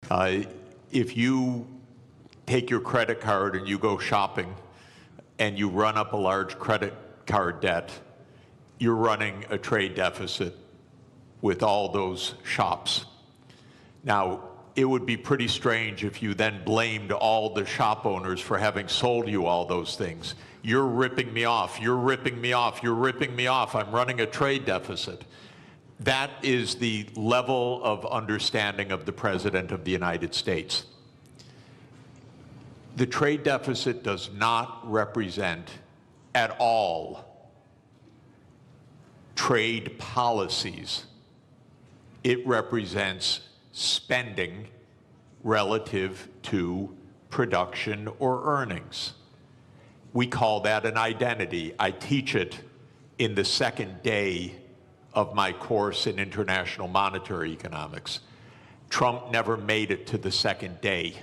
If you take your credit card and you go shopping and you run up a large credit card debt, you're running a trade deficit with all those shops. Now, it would be pretty strange if you then blamed all the shop owners for having sold you all those things. You're ripping me off, you're ripping me off, you're ripping me off, I'm running a trade deficit. That is the level of understanding of the President of the United States. The trade deficit does not represent at all trade policies. It represents spending relative to production or earnings. We call that an identity. I teach it in the second day of my course in international monetary economics. Trump never made it to the second day.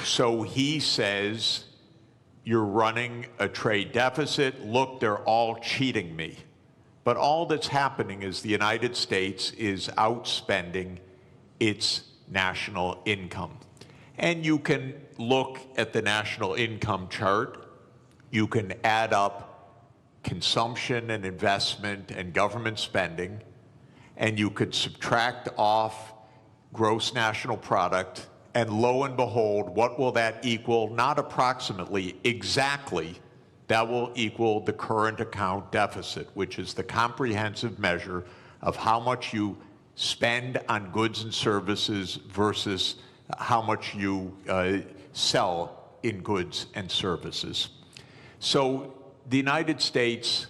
So he says, you're running a trade deficit. Look, they're all cheating me. But all that's happening is the United States is outspending its national income. And you can look at the national income chart. You can add up consumption and investment and government spending, and you could subtract off gross national product, and lo and behold, what will that equal? Not approximately, exactly. That will equal the current account deficit, which is the comprehensive measure of how much you spend on goods and services versus how much you sell in goods and services. So the United States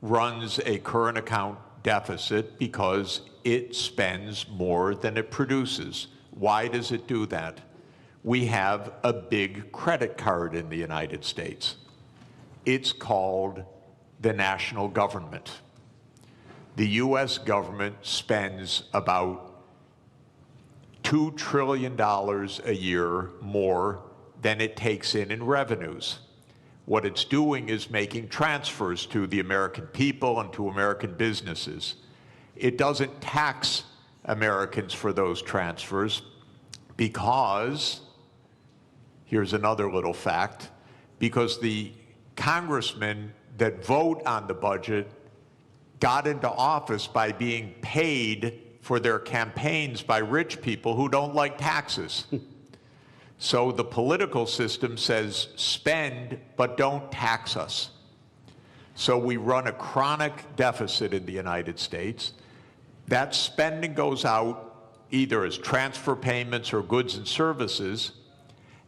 runs a current account deficit because it spends more than it produces. Why does it do that? We have a big credit card in the United States. It's called the national government. The US government spends about $2 trillion a year more than it takes in revenues. What it's doing is making transfers to the American people and to American businesses. It doesn't tax Americans for those transfers because, here's another little fact, because the congressmen that vote on the budget got into office by being paid for their campaigns by rich people who don't like taxes. So the political system says, spend, but don't tax us. So we run a chronic deficit in the United States. That spending goes out either as transfer payments or goods and services,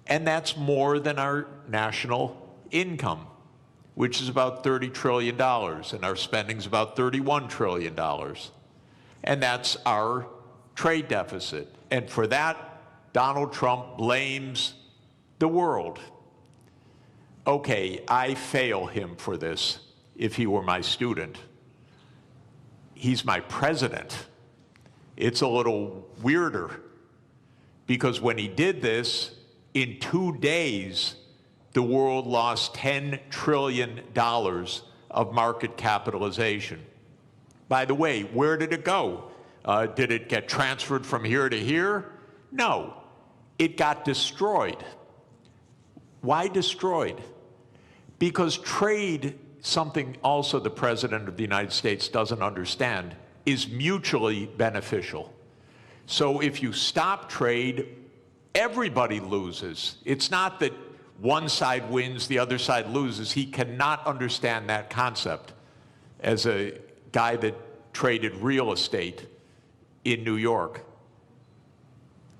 and that's more than our national income, which is about $30 trillion, and our spending is about $31 trillion. And that's our trade deficit. And for that, Donald Trump blames the world. Okay, I fail him for this if he were my student. He's my president. It's a little weirder because when he did this, in 2 days, the world lost $10 trillion of market capitalization. By the way, where did it go? Did it get transferred from here to here? No, it got destroyed. Why destroyed? Because trade, something also the President of the United States doesn't understand, is mutually beneficial. So if you stop trade, everybody loses. It's not that one side wins, the other side loses. He cannot understand that concept as a guy that traded real estate in New York.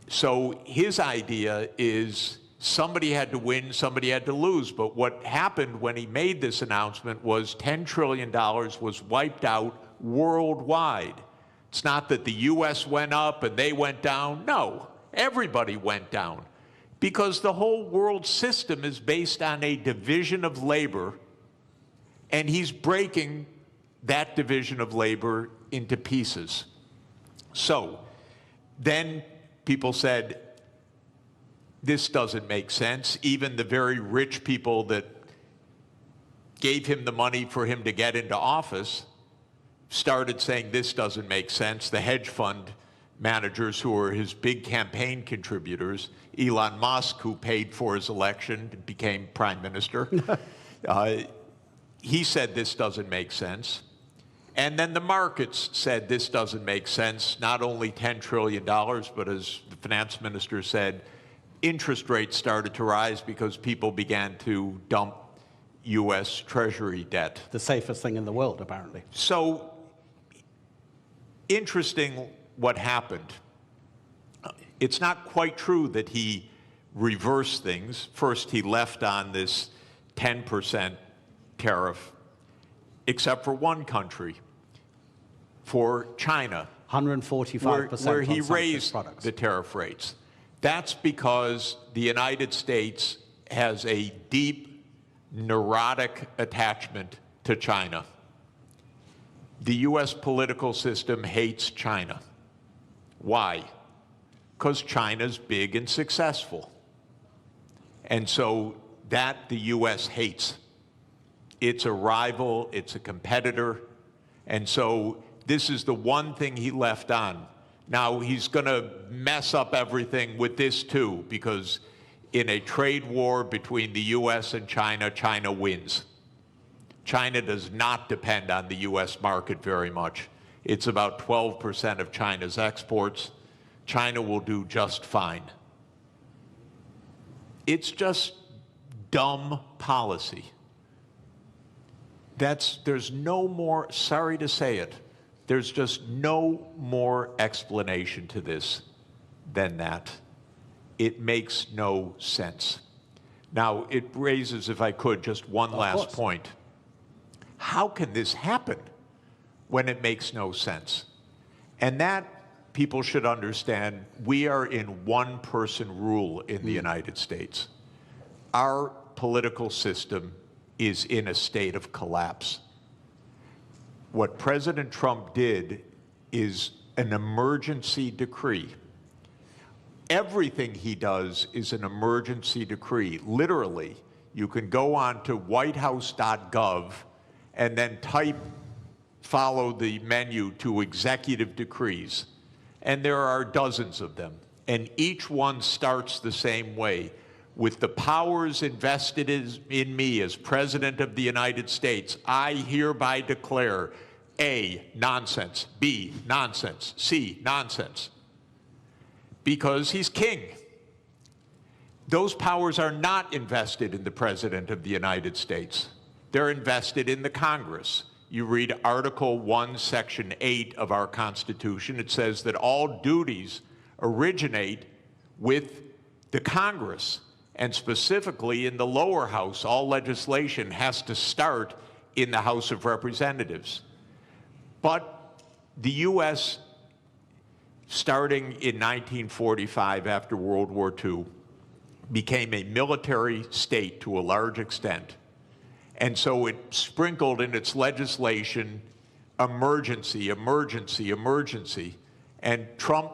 So his idea is somebody had to win, somebody had to lose. But what happened when he made this announcement was $10 trillion was wiped out worldwide. It's not that the US went up and they went down. No, everybody went down. Because the whole world system is based on a division of labor, and he's breaking that division of labor into pieces. So then people said, this doesn't make sense. Even the very rich people that gave him the money for him to get into office started saying this doesn't make sense. The hedge fund managers who were his big campaign contributors. Elon Musk, who paid for his election, became prime minister. He said this doesn't make sense. And then the markets said this doesn't make sense. Not only $10 trillion, but as the finance minister said, interest rates started to rise because people began to dump U.S. Treasury debt. The safest thing in the world, apparently. So interesting what happened. It's not quite true that he reversed things. First, he left on this 10% tariff, except for one country, for China, 145% where he on raised products. the tariff rates. That's because the United States has a deep, neurotic attachment to China. The U.S. political system hates China. Why? Because China's big and successful. And so that the U.S. hates. It's a rival, it's a competitor, and so this is the one thing he left on. Now, he's going to mess up everything with this, too, because in a trade war between the U.S. and China, China wins. China does not depend on the U.S. market very much. It's about 12% of China's exports. China will do just fine. It's just dumb policy. There's no more, sorry to say it, there's just no more explanation to this than that. It makes no sense. Now, it raises, if I could, just one last point. How can this happen when it makes no sense? And that, people should understand, we are in one-person rule in the United States. Our political system is in a state of collapse. What President Trump did is an emergency decree. Everything he does is an emergency decree. Literally, you can go on to whitehouse.gov and then follow the menu to executive decrees. And there are dozens of them. And each one starts the same way. With the powers invested in me as President of the United States, I hereby declare A, nonsense, B, nonsense, C, nonsense. Because he's king. Those powers are not invested in the President of the United States. They're invested in the Congress. You read Article 1, Section 8 of our Constitution. It says that all duties originate with the Congress. And specifically in the lower house, all legislation has to start in the House of Representatives. But the U.S., starting in 1945 after World War II, became a military state to a large extent. And so it sprinkled in its legislation emergency, emergency, emergency. And Trump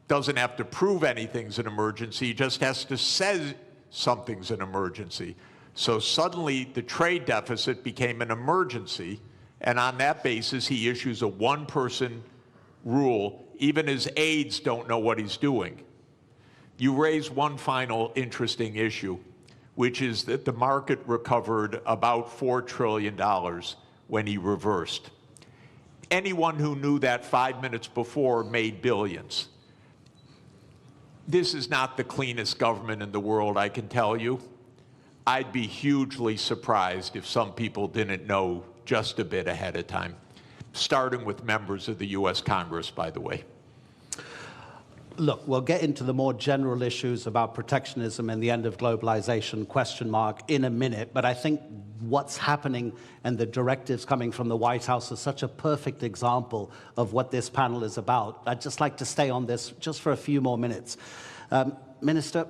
doesn't have to prove anything's an emergency, he just has to say something's an emergency. So suddenly the trade deficit became an emergency, and on that basis he issues a one-person rule. Even his aides don't know what he's doing. You raise one final interesting issue, which is that the market recovered about $4 trillion when he reversed. Anyone who knew that 5 minutes before made billions. This is not the cleanest government in the world, I can tell you. I'd be hugely surprised if some people didn't know just a bit ahead of time, starting with members of the U.S. Congress, by the way. Look, we'll get into the more general issues about protectionism and the end of globalization, question mark, in a minute. But I think what's happening and the directives coming from the White House is such a perfect example of what this panel is about. I'd just like to stay on this just for a few more minutes. Minister,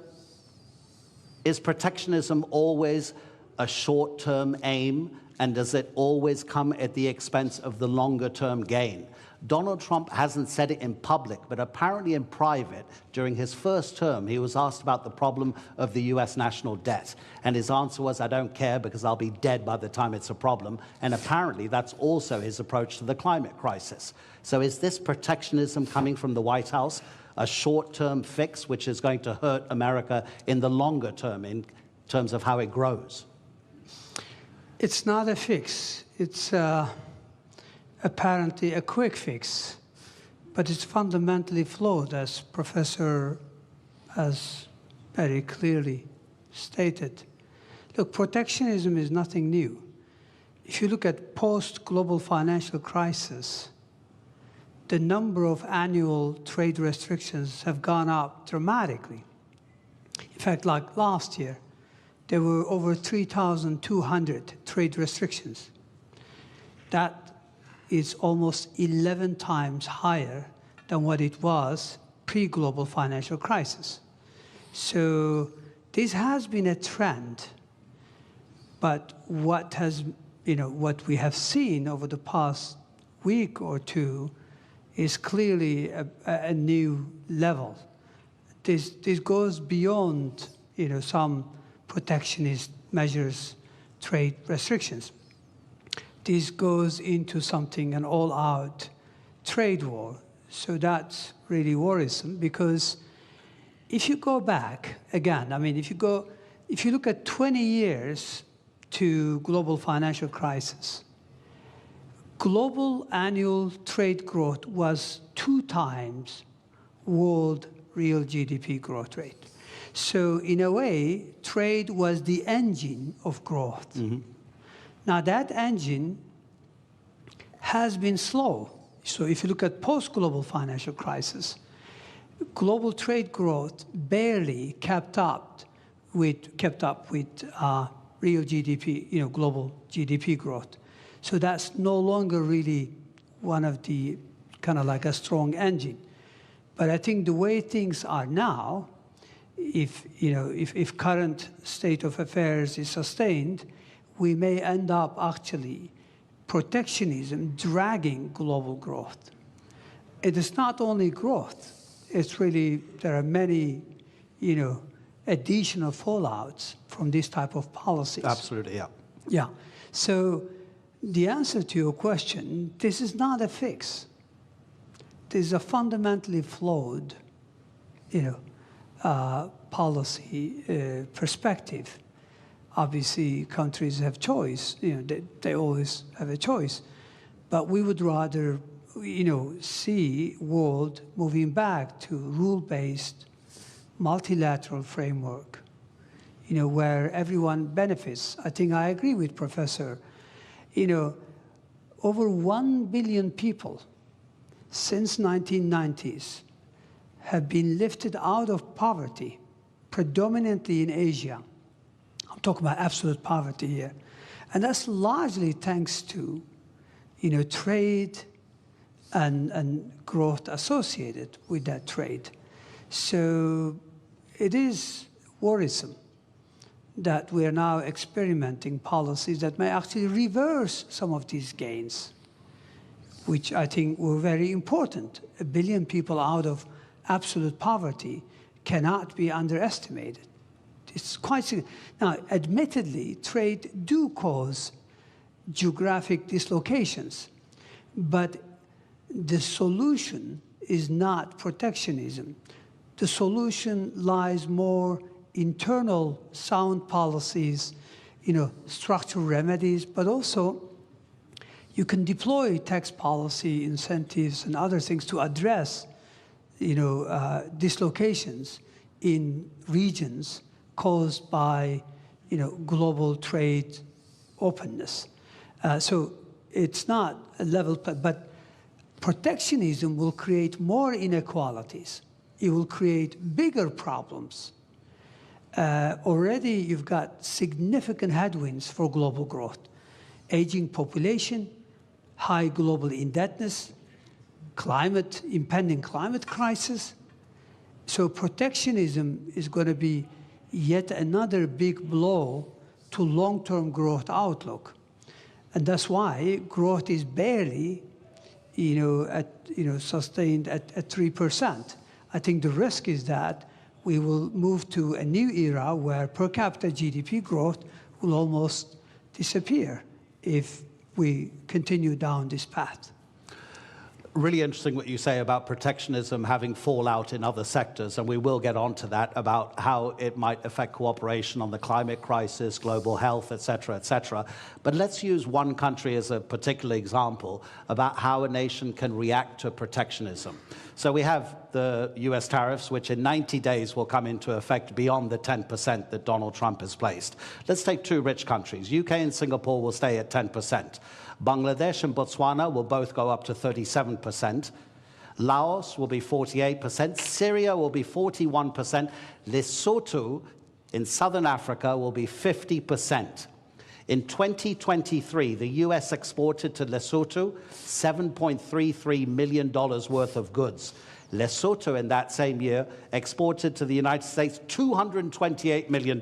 is protectionism always a short-term aim And does it always come at the expense of the longer-term gain? Donald Trump hasn't said it in public, but apparently in private, during his first term, he was asked about the problem of the US national debt. And his answer was, I don't care because I'll be dead by the time it's a problem. And apparently that's also his approach to the climate crisis. So is this protectionism coming from the White House, a short-term fix which is going to hurt America in the longer term in terms of how it grows? It's not a fix. It's apparently a quick fix, but it's fundamentally flawed, as Professor has very clearly stated. Look, protectionism is nothing new. If you look at post-global financial crisis, the number of annual trade restrictions have gone up dramatically. In fact, like last year, there were over 3,200 trade restrictions. That is almost 11 times higher than what it was pre-global financial crisis. So this has been a trend, but what we have seen over the past week or two is clearly a new level. This goes beyond some protectionist measures, trade restrictions. This goes into something, an all-out trade war. So that's really worrisome, because if you go back, again, I mean, if you look at 20 years to global financial crisis, global annual trade growth was 2 times world real GDP growth rate. So in a way, trade was the engine of growth. Mm-hmm. Now that engine has been slow. So if you look at post-global financial crisis, global trade growth barely kept up with real GDP, global GDP growth. So that's no longer really one of the kind of like a strong engine. But I think the way things are now, if current state of affairs is sustained, we may end up actually protectionism dragging global growth. It is not only growth, it's really, there are many, additional fallouts from this type of policies. Absolutely, yeah. Yeah, so the answer to your question, this is not a fix. This is a fundamentally flawed, policy perspective. Obviously, countries have choice. They always have a choice. But we would rather, see world moving back to rule-based, multilateral framework, where everyone benefits. I think I agree with Professor. Over 1 billion people since 1990s have been lifted out of poverty, predominantly in Asia. I'm talking about absolute poverty here. And that's largely thanks to, trade and growth associated with that trade. So it is worrisome that we are now experimenting policies that may actually reverse some of these gains, which I think were very important. 1 billion people out of absolute poverty cannot be underestimated. It's quite significant. Now, admittedly, trade do cause geographic dislocations, but the solution is not protectionism. The solution lies more internal sound policies, structural remedies, but also you can deploy tax policy incentives and other things to address, dislocations in regions caused by, global trade openness. So it's not a level, but protectionism will create more inequalities. It will create bigger problems. Already you've got significant headwinds for global growth. Aging population, high global indebtedness, impending climate crisis. So protectionism is going to be yet another big blow to long-term growth outlook. And that's why growth is barely, sustained at 3%. I think the risk is that we will move to a new era where per capita GDP growth will almost disappear if we continue down this path. Really interesting what you say about protectionism having fallout in other sectors, and we will get onto that, about how it might affect cooperation on the climate crisis, global health, et cetera, But let's use one country as a particular example about how a nation can react to protectionism. So we have the US tariffs, which in 90 days will come into effect beyond the 10% that Donald Trump has placed. Let's take two rich countries. UK and Singapore will stay at 10%. Bangladesh and Botswana will both go up to 37%. Laos will be 48%. Syria will be 41%. Lesotho in southern Africa will be 50%. In 2023, the US exported to Lesotho $7.33 million worth of goods. Lesotho in that same year exported to the United States $228 million.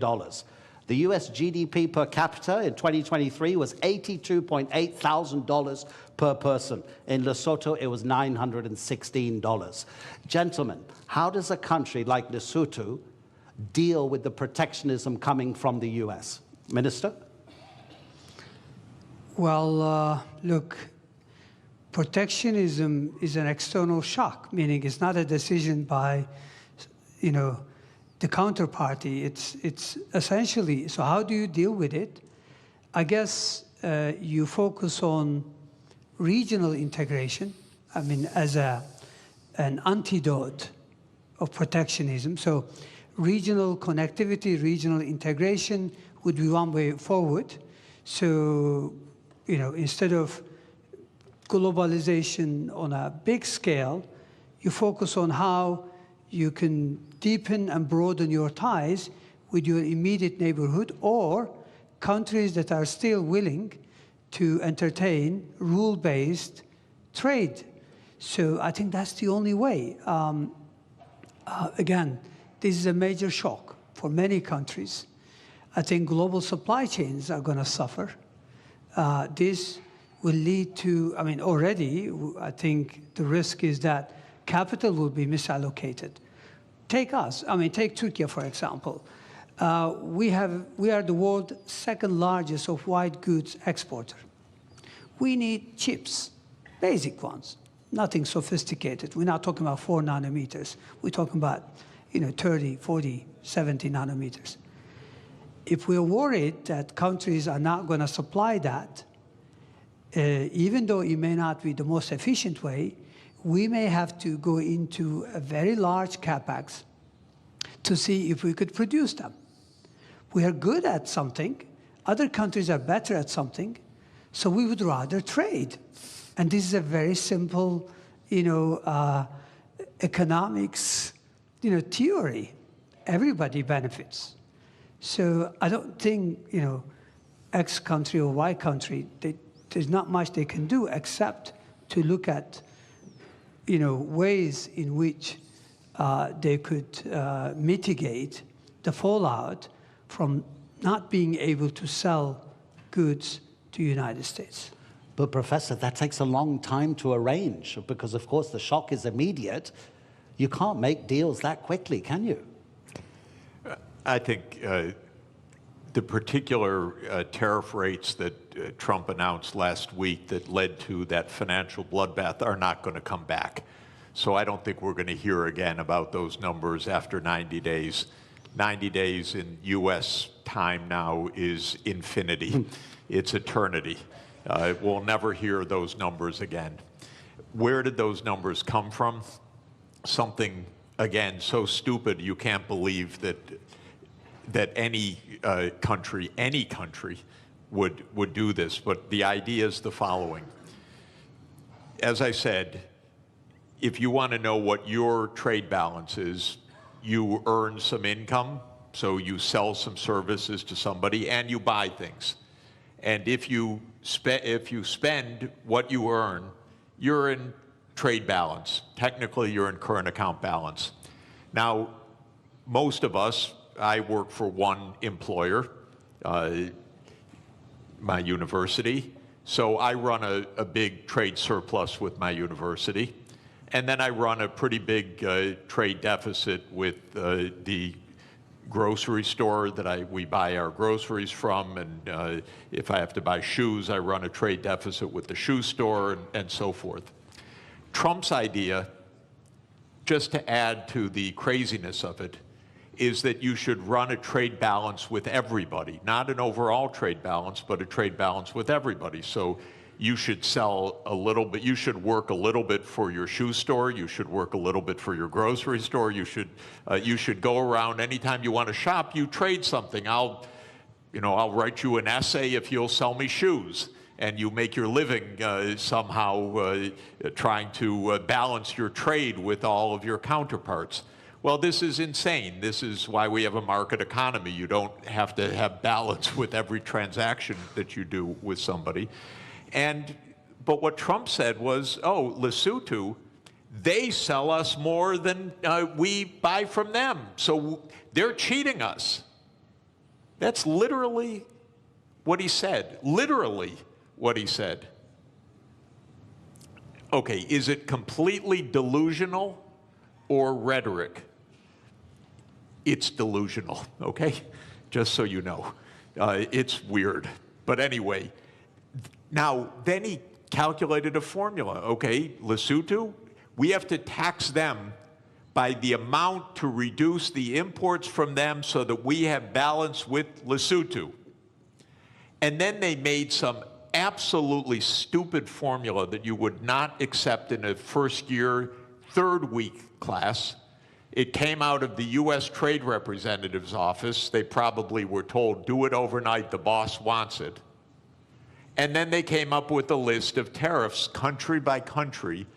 The US GDP per capita in 2023 was $82.8 thousand per person. In Lesotho, it was $916. Gentlemen, how does a country like Lesotho deal with the protectionism coming from the US? Minister? Well, look, protectionism is an external shock, meaning it's not a decision by, the counterparty. It's essentially, so how do you deal with it? I guess you focus on regional integration, as an antidote of protectionism. So regional connectivity, regional integration would be one way forward. So, instead of globalization on a big scale, you focus on how you can deepen and broaden your ties with your immediate neighborhood or countries that are still willing to entertain rule-based trade. So I think that's the only way. Again, this is a major shock for many countries. I think global supply chains are going to suffer. This will lead to, already, I think the risk is that capital will be misallocated. Take us, take Turkey, for example. We are the world's second largest of white goods exporter. We need chips, basic ones, nothing sophisticated. We're not talking about 4 nanometers. We're talking about, 30, 40, 70 nanometers. If we're worried that countries are not going to supply that, even though it may not be the most efficient way, we may have to go into a very large capex to see if we could produce them. We are good at something. Other countries are better at something. So we would rather trade. And this is a very simple, economics, theory. Everybody benefits. So I don't think, X country or Y country, there's not much they can do except to look at, ways in which they could mitigate the fallout from not being able to sell goods to the United States. But Professor, that takes a long time to arrange because, of course, the shock is immediate. You can't make deals that quickly, can you? I think the particular tariff rates that Trump announced last week that led to that financial bloodbath are not going to come back. So I don't think we're going to hear again about those numbers after 90 days. 90 days in U.S. time now is infinity. It's eternity. We'll never hear those numbers again. Where did those numbers come from? Something, again, so stupid you can't believe that any country would do this. But the idea is the following. As I said, if you want to know what your trade balance is, you earn some income, so you sell some services to somebody, and you buy things. And if you spend what you earn, you're in trade balance. Technically, you're in current account balance. Now, most of us, I work for one employer, my university, So I run a big trade surplus with my university, and then I run a pretty big trade deficit with the grocery store that we buy our groceries from, and if I have to buy shoes, I run a trade deficit with the shoe store, and so forth. Trump's idea, just to add to the craziness of it, is that you should run a trade balance with everybody, not an overall trade balance, but a trade balance with everybody. So you should sell a little bit, you should work a little bit for your shoe store, you should work a little bit for your grocery store, you should go around anytime you want to shop, you trade something. I'll write you an essay if you'll sell me shoes, and you make your living somehow trying to balance your trade with all of your counterparts. Well, this is insane. This is why we have a market economy. You don't have to have balance with every transaction that you do with somebody. But what Trump said was, oh, Lesotho, they sell us more than we buy from them. So they're cheating us. That's literally what he said. Literally what he said. Okay, is it completely delusional or rhetoric? It's delusional, okay? Just so you know. It's weird. But anyway, now, then he calculated a formula. Okay, Lesotho, we have to tax them by the amount to reduce the imports from them so that we have balance with Lesotho. And then they made some absolutely stupid formula that you would not accept in a first-year, third-week class. It came out of the U.S. Trade Representative's office. They probably were told, do it overnight, the boss wants it. And then they came up with a list of tariffs, country by country,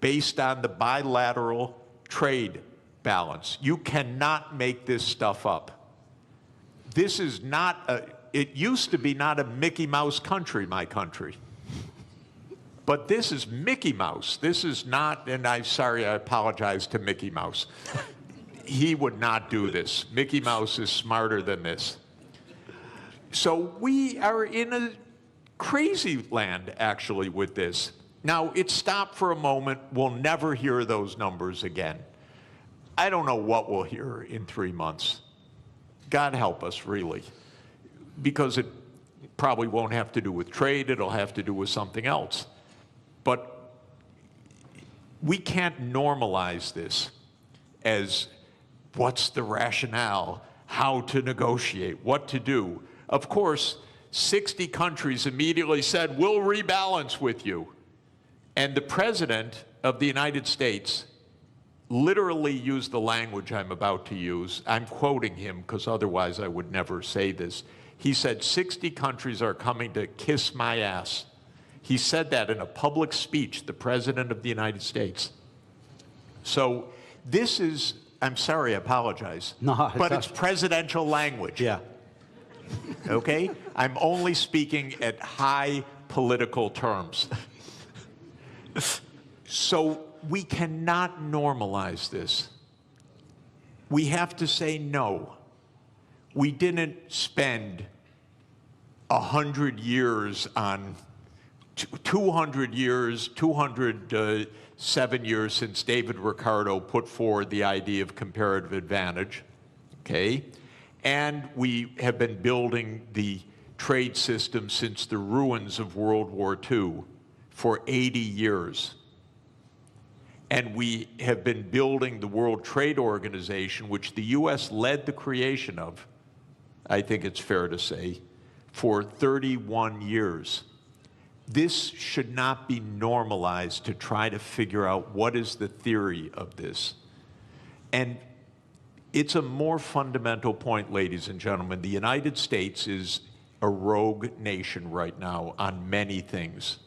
based on the bilateral trade balance. You cannot make this stuff up. This is not it used to be not a Mickey Mouse country, my country. But this is Mickey Mouse. This is not, and I apologize to Mickey Mouse. He would not do this. Mickey Mouse is smarter than this. So we are in a crazy land, actually, with this. Now, it stopped for a moment. We'll never hear those numbers again. I don't know what we'll hear in 3 months. God help us, really. Because it probably won't have to do with trade. It'll have to do with something else. But we can't normalize this as what's the rationale, how to negotiate, what to do. Of course, 60 countries immediately said, we'll rebalance with you. And the President of the United States literally used the language I'm about to use. I'm quoting him because otherwise I would never say this. He said, 60 countries are coming to kiss my ass. He said that in a public speech, the President of the United States. So this is, I'm sorry, I apologize. No, but it's presidential language. Yeah. Okay? I'm only speaking at high political terms. So we cannot normalize this. We have to say no. We didn't spend 100 years on 200 years, 207 years since David Ricardo put forward the idea of comparative advantage, okay? And we have been building the trade system since the ruins of World War II for 80 years. And we have been building the World Trade Organization, which the U.S. led the creation of, I think it's fair to say, for 31 years. This should not be normalized to try to figure out what is the theory of this. And it's a more fundamental point, ladies and gentlemen. The United States is a rogue nation right now on many things,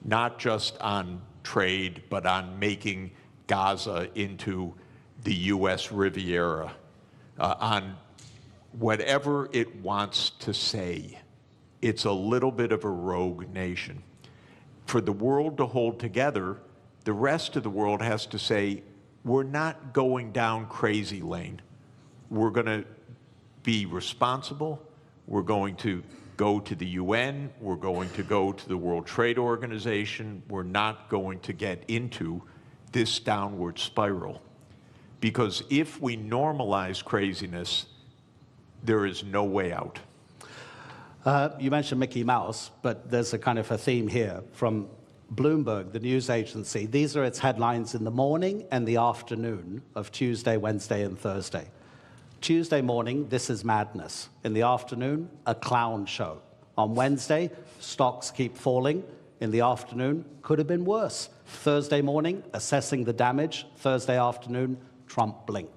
not just on trade, but on making Gaza into the U.S. Riviera, on whatever it wants to say. It's a little bit of a rogue nation. For the world to hold together, the rest of the world has to say, we're not going down crazy lane. We're going to be responsible. We're going to go to the UN, we're going to go to the World Trade Organization. We're not going to get into this downward spiral. Because if we normalize craziness, there is no way out. You mentioned Mickey Mouse, but there's a kind of a theme here from Bloomberg, the news agency. These are its headlines in the morning and the afternoon of Tuesday, Wednesday, and Thursday. Tuesday morning, this is madness. In the afternoon, a clown show. On Wednesday, stocks keep falling. In the afternoon, could have been worse. Thursday morning, assessing the damage. Thursday afternoon, Trump blinks.